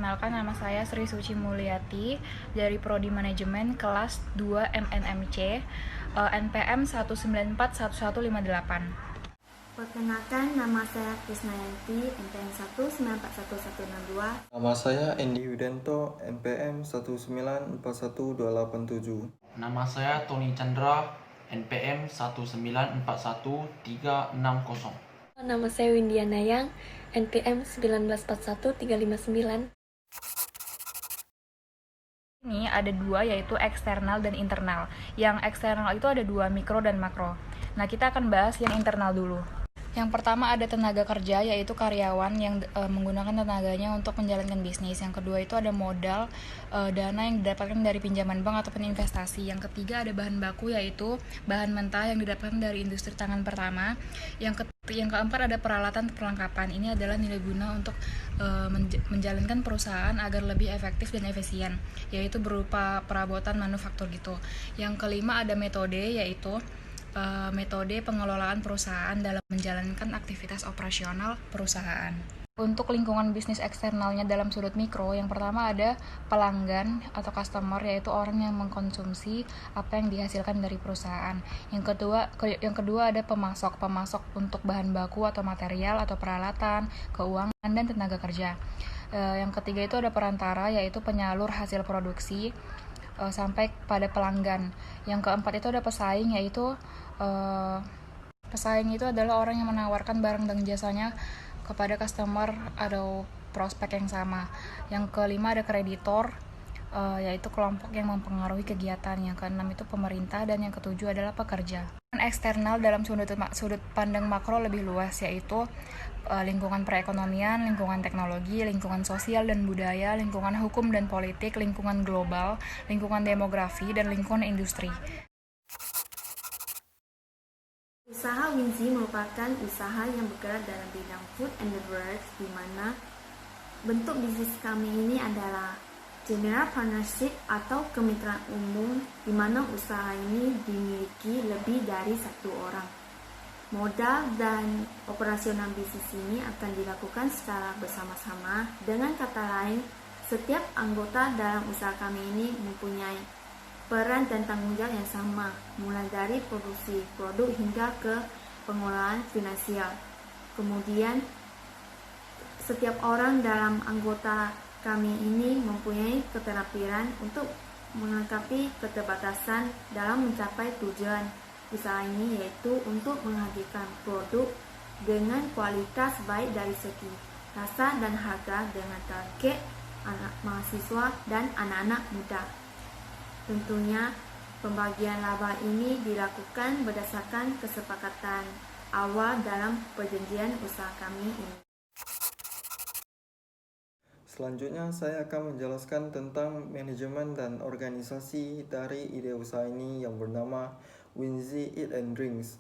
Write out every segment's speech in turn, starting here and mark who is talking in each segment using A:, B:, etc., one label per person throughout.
A: Perkenalkan, nama saya Sri Suci Mulyati dari Prodi Manajemen kelas 2 MNMC, NPM 1941158.
B: Perkenalkan, nama saya Krisnayanti, NPM 1941162.
C: Nama saya Endi Widanto, NPM 1941287.
D: Nama saya Tony Chandra, NPM 1941360.
E: Nama saya Windia Nayang, NPM 1941359.
A: Ini ada dua, yaitu eksternal dan internal. Yang eksternal itu ada dua, mikro dan makro. Nah, kita akan bahas yang internal dulu. Yang pertama ada tenaga kerja, yaitu karyawan yang menggunakan tenaganya untuk menjalankan bisnis. Yang kedua itu ada modal, dana yang didapatkan dari pinjaman bank ataupun investasi. Yang ketiga ada bahan baku, yaitu bahan mentah yang didapatkan dari industri tangan pertama. Yang keempat ada peralatan perlengkapan. Ini adalah nilai guna untuk menjalankan perusahaan agar lebih efektif dan efisien, yaitu berupa perabotan manufaktur gitu. Yang kelima ada metode, yaitu metode pengelolaan perusahaan dalam menjalankan aktivitas operasional perusahaan. Untuk lingkungan bisnis eksternalnya dalam sudut mikro, yang pertama ada pelanggan atau customer, yaitu orang yang mengkonsumsi apa yang dihasilkan dari perusahaan. Yang kedua ada pemasok untuk bahan baku atau material atau peralatan, keuangan dan tenaga kerja. Yang ketiga itu ada perantara, yaitu penyalur hasil produksi sampai pada pelanggan. Yang keempat itu ada pesaing, yaitu pesaing itu adalah orang yang menawarkan barang dan jasanya kepada customer atau prospek yang sama. Yang kelima ada kreditor, yaitu kelompok yang mempengaruhi kegiatan. Yang keenam itu pemerintah, dan yang ketujuh adalah pekerja. Eksternal dalam sudut pandang makro lebih luas, yaitu lingkungan perekonomian, lingkungan teknologi, lingkungan sosial dan budaya, lingkungan hukum dan politik, lingkungan global, lingkungan demografi, dan lingkungan industri.
B: Usaha Winzi merupakan usaha yang bergerak dalam bidang food and beverage, di mana bentuk bisnis kami ini adalah general partnership atau kemitraan umum, di mana usaha ini dimiliki lebih dari satu orang. Modal dan operasional bisnis ini akan dilakukan secara bersama-sama. Dengan kata lain, setiap anggota dalam usaha kami ini mempunyai peran dan tanggung jawab yang sama, mulai dari produksi produk hingga ke pengelolaan finansial. Kemudian, setiap orang dalam anggota kami ini mempunyai keterampilan untuk melengkapi keterbatasan dalam mencapai tujuan usaha ini, yaitu untuk menghadirkan produk dengan kualitas baik dari segi rasa dan harga dengan target anak mahasiswa dan anak-anak muda. Tentunya pembagian laba ini dilakukan berdasarkan kesepakatan awal dalam perjanjian usaha kami ini.
C: Selanjutnya saya akan menjelaskan tentang manajemen dan organisasi dari ide usaha ini yang bernama Winzi Eat and Drinks.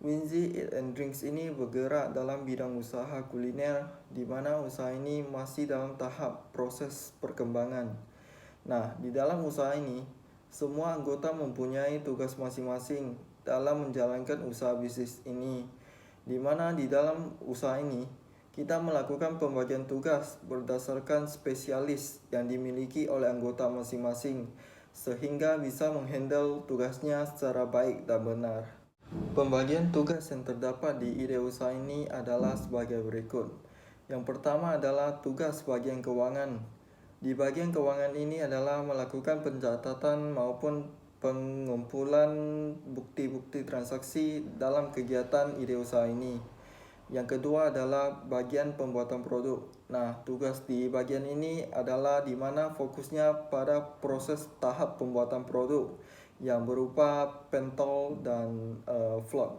C: Winzi Eat and Drinks ini bergerak dalam bidang usaha kuliner, di mana usaha ini masih dalam tahap proses perkembangan. Nah, di dalam usaha ini, semua anggota mempunyai tugas masing-masing dalam menjalankan usaha bisnis ini, di mana di dalam usaha ini, kita melakukan pembagian tugas berdasarkan spesialis yang dimiliki oleh anggota masing-masing, sehingga bisa menghandle tugasnya secara baik dan benar. Pembagian tugas yang terdapat di ide usaha ini adalah sebagai berikut. Yang pertama adalah tugas bagian keuangan. Di bagian keuangan ini adalah melakukan pencatatan maupun pengumpulan bukti-bukti transaksi dalam kegiatan ide usaha ini. Yang kedua adalah bagian pembuatan produk. Nah, tugas di bagian ini adalah di mana fokusnya pada proses tahap pembuatan produk yang berupa pentol dan float.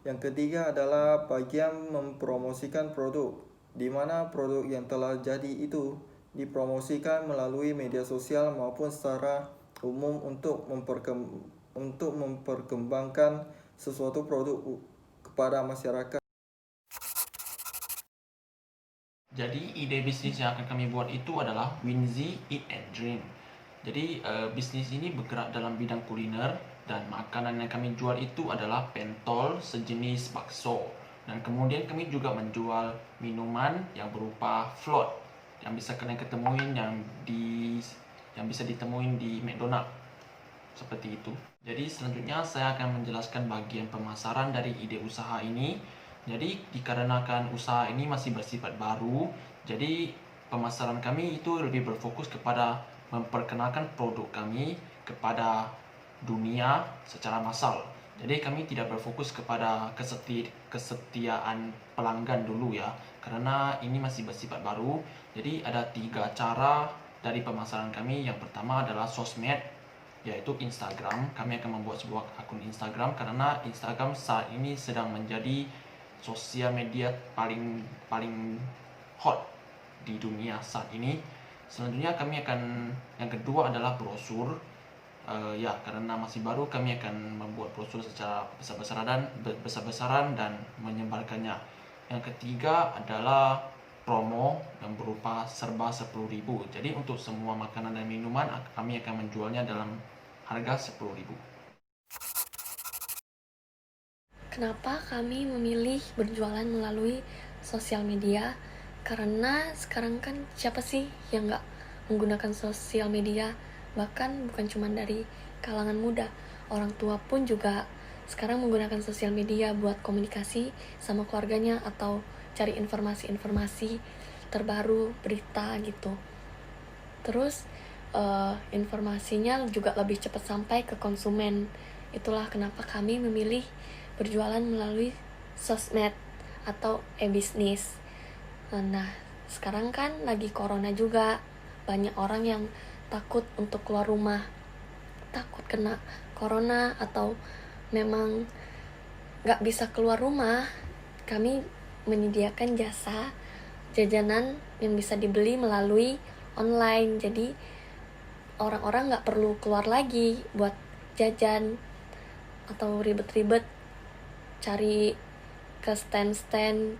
C: Yang ketiga adalah bagian mempromosikan produk, di mana produk yang telah jadi itu dipromosikan melalui media sosial maupun secara umum untuk memperkembangkan sesuatu produk kepada masyarakat.
D: Jadi ide bisnis yang akan kami buat itu adalah Winzi Eat and Drink. Jadi bisnis ini bergerak dalam bidang kuliner, dan makanan yang kami jual itu adalah pentol sejenis bakso. Dan kemudian kami juga menjual minuman yang berupa float. yang bisa kalian ketemuin yang bisa ditemuin di McDonald seperti itu. Jadi selanjutnya saya akan menjelaskan bagian pemasaran dari ide usaha ini. Jadi dikarenakan usaha ini masih bersifat baru, jadi pemasaran kami itu lebih berfokus kepada memperkenalkan produk kami kepada dunia secara massal. Jadi kami tidak berfokus kepada kesetiaan pelanggan dulu ya, karena ini masih bersifat baru. Jadi ada 3 cara dari pemasaran kami. Yang pertama adalah sosmed, yaitu Instagram. Kami akan membuat sebuah akun Instagram karena Instagram saat ini sedang menjadi sosial media paling hot di dunia saat ini. Selanjutnya yang kedua adalah brosur. Ya, karena masih baru, kami akan membuat brosur secara besar-besaran dan menyebarkannya. Yang ketiga adalah promo yang berupa serba 10.000. Jadi untuk semua makanan dan minuman kami akan menjualnya dalam harga 10.000.
E: Kenapa kami memilih berjualan melalui sosial media? Karena sekarang kan siapa sih yang nggak menggunakan sosial media? Bahkan bukan cuma dari kalangan muda, orang tua pun juga sekarang menggunakan sosial media buat komunikasi sama keluarganya atau cari informasi-informasi terbaru, berita gitu. Terus informasinya juga lebih cepat sampai ke konsumen. Itulah kenapa kami memilih berjualan melalui sosmed atau e-bisnis. Nah, sekarang kan lagi corona juga, banyak orang yang takut untuk keluar rumah, takut kena corona atau memang gak bisa keluar rumah. Kami menyediakan jasa jajanan yang bisa dibeli melalui online, jadi orang-orang gak perlu keluar lagi buat jajan atau ribet-ribet cari ke stand-stand